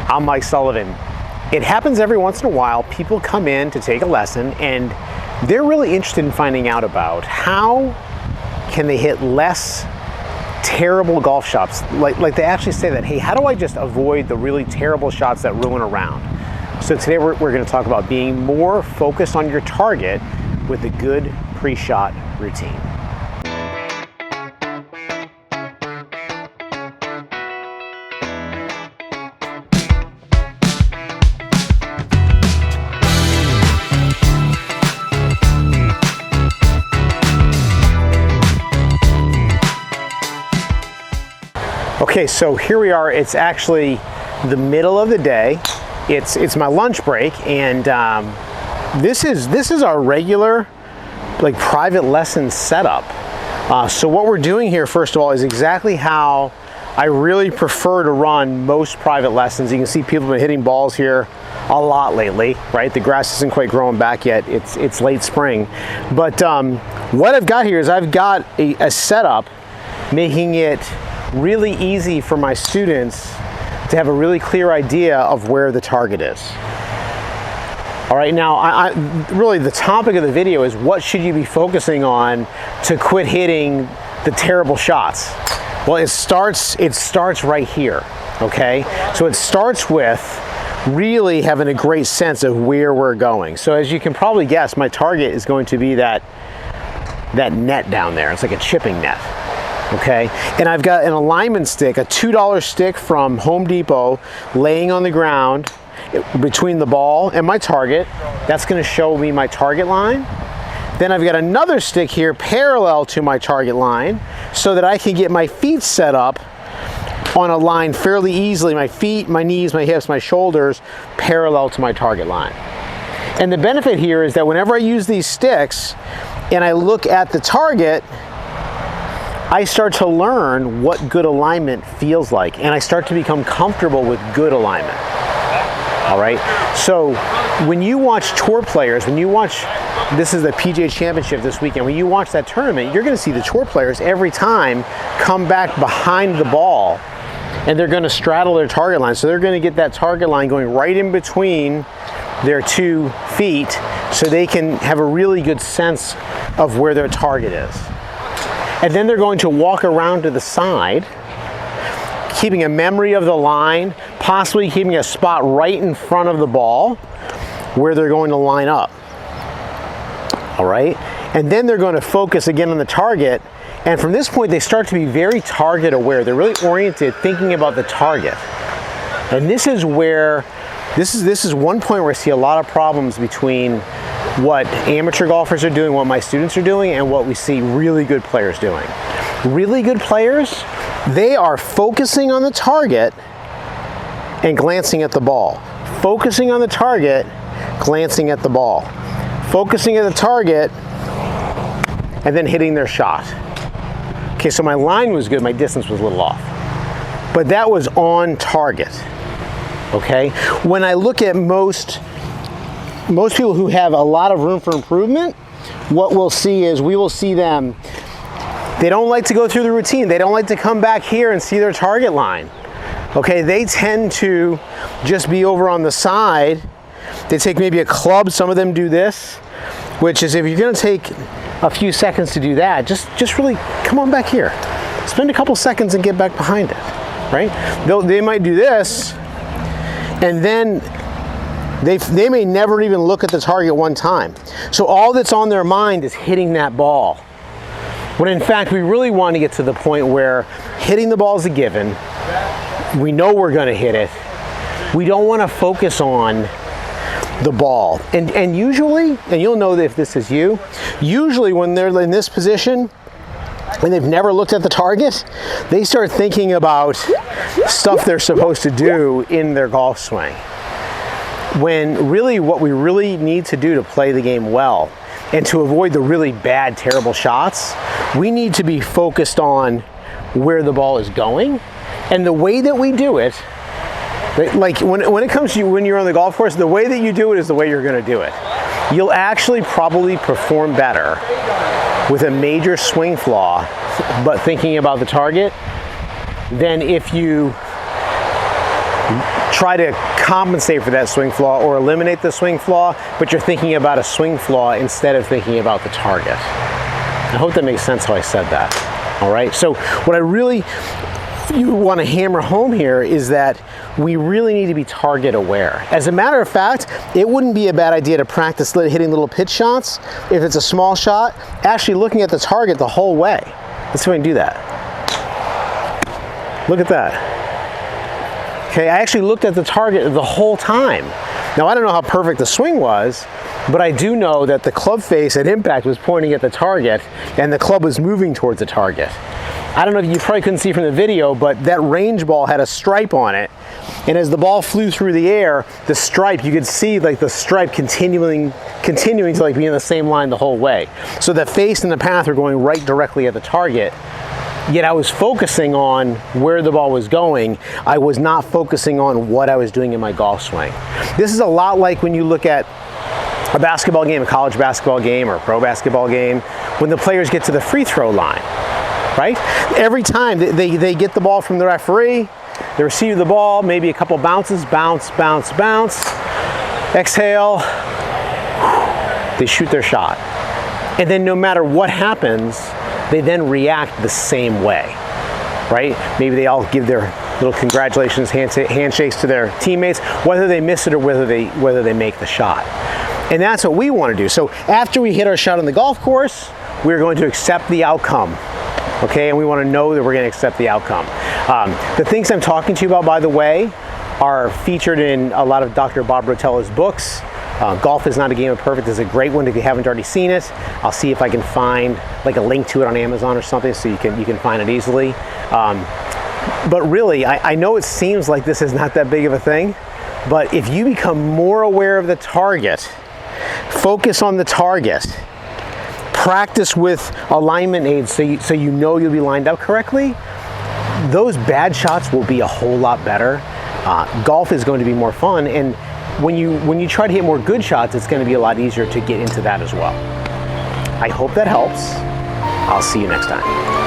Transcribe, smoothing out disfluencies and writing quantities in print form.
I'm Mike Sullivan. It happens every once in a while, people come in to take a lesson and they're really interested in finding out about how can they hit less terrible golf shots. Like they actually say that, hey, how do I just avoid the really terrible shots that ruin a round? So today we're going to talk about being more focused on your target with a good pre-shot routine. Okay, so here we are. It's actually the middle of the day. It's my lunch break, and this is our regular private lesson setup. So what we're doing here, first of all, is exactly how I really prefer to run most private lessons. You can see people have been hitting balls here a lot lately, right? The grass isn't quite growing back yet. It's late spring, but what I've got here is I've got a setup making it really easy for my students to have a really clear idea of where the target is. All right, now really the topic of the video is what should you be focusing on to quit hitting the terrible shots? Well, it starts right here, okay? So it starts with really having a great sense of where we're going. So as you can probably guess, my target is going to be that net down there. It's like a chipping net. Okay, and I've got an alignment stick, a $2 stick from Home Depot, laying on the ground between the ball and my target. That's going to show me my target line. Then I've got another stick here parallel to my target line so that I can get my feet set up on a line fairly easily. My feet, my knees, my hips, my shoulders parallel to my target line. And the benefit here is that whenever I use these sticks and I look at the target, I start to learn what good alignment feels like, and I start to become comfortable with good alignment. All right, so when you watch tour players, this is the PGA Championship this weekend, when you watch that tournament, you're going to see the tour players every time come back behind the ball, and they're going to straddle their target line. So they're going to get that target line going right in between their 2 feet so they can have a really good sense of where their target is. And then they're going to walk around to the side, keeping a memory of the line, possibly keeping a spot right in front of the ball where they're going to line up. All right? And then they're going to focus again on the target. And from this point, they start to be very target aware. They're really oriented, thinking about the target. And this is where, this is one point where I see a lot of problems between what amateur golfers are doing, what my students are doing, and what we see really good players doing. Really good players, they are focusing on the target and glancing at the ball. Focusing on the target, glancing at the ball. Focusing at the target, and then hitting their shot. Okay, so my line was good, my distance was a little off. But that was on target, okay? When I look at most people who have a lot of room for improvement, what we'll see is we will see them, they don't like to go through the routine. They don't like to come back here and see their target line. Okay, they tend to just be over on the side. They take maybe a club, some of them do this, which is if you're gonna take a few seconds to do that, just really come on back here. Spend a couple seconds and get back behind it, right? They might do this, and then they may never even look at the target one time. So all that's on their mind is hitting that ball. When in fact, we really want to get to the point where hitting the ball is a given. We know we're going to hit it. We don't want to focus on the ball. And usually, and you'll know that if this is you, usually when they're in this position and they've never looked at the target, they start thinking about stuff they're supposed to do in their golf swing. When really what we really need to do to play the game well and to avoid the really bad, terrible shots, we need to be focused on where the ball is going. And the way that we do it, like when it comes to you, when you're on the golf course, the way that you do it is the way you're going to do it. You'll actually probably perform better with a major swing flaw, but thinking about the target, than if you try to compensate for that swing flaw or eliminate the swing flaw, but you're thinking about a swing flaw instead of thinking about the target. I hope that makes sense how I said that. All right, so what I really want to hammer home here is that we really need to be target aware. As a matter of fact, it wouldn't be a bad idea to practice hitting little pitch shots. If it's a small shot, actually looking at the target the whole way. Let's see if I can do that. Look at that. Okay, I actually looked at the target the whole time. Now, I don't know how perfect the swing was, but I do know that the club face at impact was pointing at the target and the club was moving towards the target. I don't know if you probably couldn't see from the video, but that range ball had a stripe on it. And as the ball flew through the air, the stripe, you could see like the stripe continuing to like be in the same line the whole way. So the face and the path are going right directly at the target. Yet I was focusing on where the ball was going. I was not focusing on what I was doing in my golf swing. This is a lot like when you look at a basketball game, a college basketball game or a pro basketball game, when the players get to the free throw line, right? Every time they get the ball from the referee, they receive the ball, maybe a couple bounces, bounce, bounce, bounce, exhale, they shoot their shot. And then no matter what happens, they then react the same way, right? Maybe they all give their little congratulations handshakes to their teammates, whether they miss it or whether they make the shot. And that's what we want to do. So after we hit our shot on the golf course, we're going to accept the outcome, okay? And we want to know that we're going to accept the outcome. The things I'm talking to you about, by the way, are featured in a lot of Dr. Bob Rotella's books. Golf is Not a Game of Perfect is a great one if you haven't already seen it. I'll see if I can find like a link to it on Amazon or something so you can find it easily. But really, I know it seems like this is not that big of a thing, but if you become more aware of the target, focus on the target, practice with alignment aids so you know you'll be lined up correctly, those bad shots will be a whole lot better. Golf is going to be more fun, and when you try to hit more good shots, it's going to be a lot easier to get into that as well. I hope that helps. I'll see you next time.